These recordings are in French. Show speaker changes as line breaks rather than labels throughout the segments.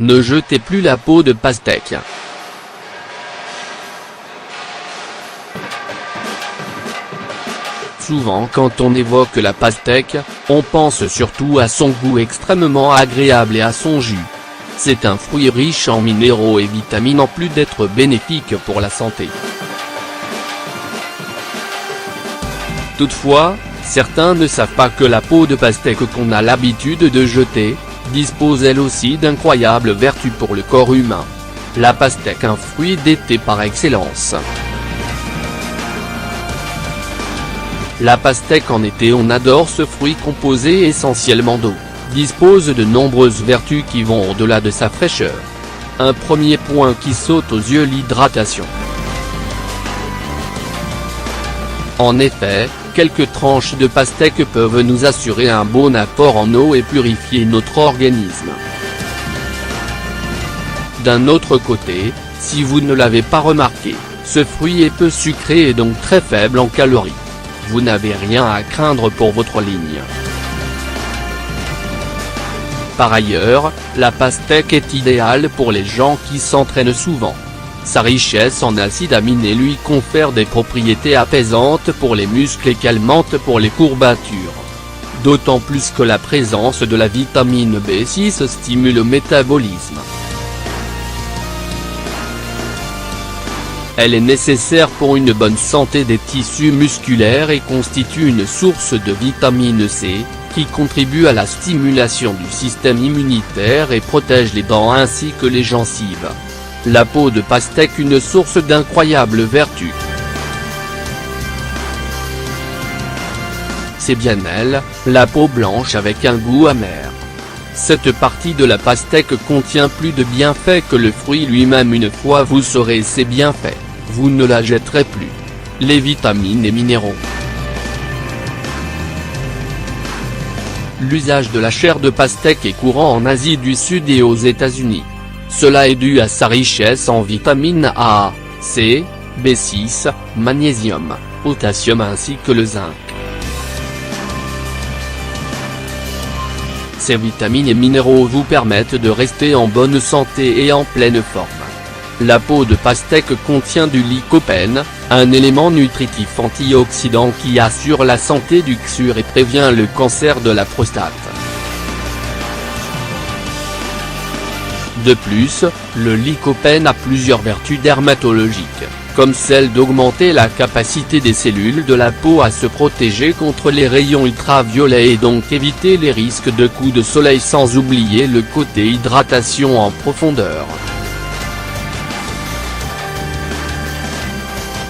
Ne jetez plus la peau de pastèque. Souvent quand on évoque la pastèque, on pense surtout à son goût extrêmement agréable et à son jus. C'est un fruit riche en minéraux et vitamines en plus d'être bénéfique pour la santé. Toutefois, certains ne savent pas que la peau de pastèque qu'on a l'habitude de jeter, dispose elle aussi d'incroyables vertus pour le corps humain. La pastèque, un fruit d'été par excellence. La pastèque en été, on adore ce fruit composé essentiellement d'eau, dispose de nombreuses vertus qui vont au-delà de sa fraîcheur. Un premier point qui saute aux yeux: l'hydratation. En effet, quelques tranches de pastèque peuvent nous assurer un bon apport en eau et purifier notre organisme. D'un autre côté, si vous ne l'avez pas remarqué, ce fruit est peu sucré et donc très faible en calories. Vous n'avez rien à craindre pour votre ligne. Par ailleurs, la pastèque est idéale pour les gens qui s'entraînent souvent. Sa richesse en acides aminés lui confère des propriétés apaisantes pour les muscles et calmantes pour les courbatures. D'autant plus que la présence de la vitamine B6 stimule le métabolisme. Elle est nécessaire pour une bonne santé des tissus musculaires et constitue une source de vitamine C, qui contribue à la stimulation du système immunitaire et protège les dents ainsi que les gencives. La peau de pastèque, une source d'incroyables vertus. C'est bien elle, la peau blanche avec un goût amer. Cette partie de la pastèque contient plus de bienfaits que le fruit lui-même. Une fois vous saurez ses bienfaits, vous ne la jetterez plus. Les vitamines et minéraux. L'usage de la chair de pastèque est courant en Asie du Sud et aux États-Unis. Cela est dû à sa richesse en vitamines A, C, B6, magnésium, potassium ainsi que le zinc. Ces vitamines et minéraux vous permettent de rester en bonne santé et en pleine forme. La peau de pastèque contient du lycopène, un élément nutritif antioxydant qui assure la santé du cuir et prévient le cancer de la prostate. De plus, le lycopène a plusieurs vertus dermatologiques, comme celle d'augmenter la capacité des cellules de la peau à se protéger contre les rayons ultraviolets et donc éviter les risques de coups de soleil, sans oublier le côté hydratation en profondeur.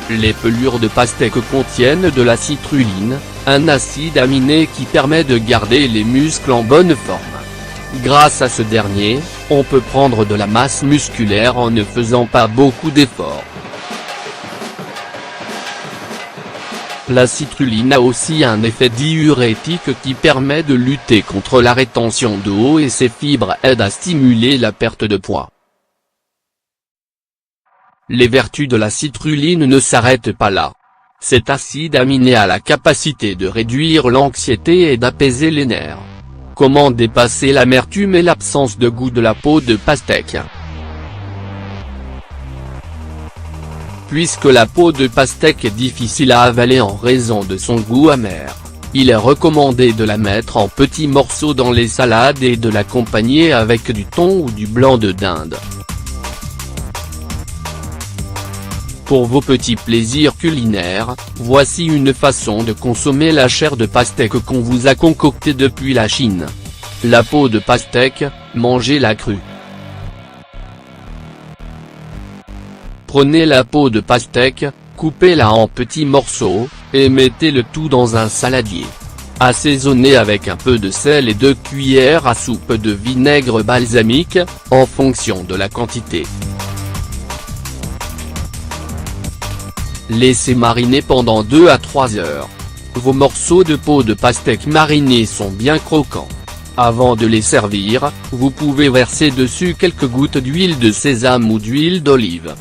Les pelures de pastèque contiennent de la citrulline, un acide aminé qui permet de garder les muscles en bonne forme. Grâce à ce dernier, on peut prendre de la masse musculaire en ne faisant pas beaucoup d'efforts. La citrulline a aussi un effet diurétique qui permet de lutter contre la rétention d'eau et ses fibres aident à stimuler la perte de poids. Les vertus de la citrulline ne s'arrêtent pas là. Cet acide aminé a la capacité de réduire l'anxiété et d'apaiser les nerfs. Comment dépasser l'amertume et l'absence de goût de la peau de pastèque? Puisque la peau de pastèque est difficile à avaler en raison de son goût amer, il est recommandé de la mettre en petits morceaux dans les salades et de l'accompagner avec du thon ou du blanc de dinde. Pour vos petits plaisirs culinaires, voici une façon de consommer la chair de pastèque qu'on vous a concoctée depuis la Chine. La peau de pastèque, mangez-la crue. Prenez la peau de pastèque, coupez-la en petits morceaux, et mettez le tout dans un saladier. Assaisonnez avec un peu de sel et 2 cuillères à soupe de vinaigre balsamique, en fonction de la quantité. Laissez mariner pendant 2 à 3 heures. Vos morceaux de peau de pastèque marinés sont bien croquants. Avant de les servir, vous pouvez verser dessus quelques gouttes d'huile de sésame ou d'huile d'olive.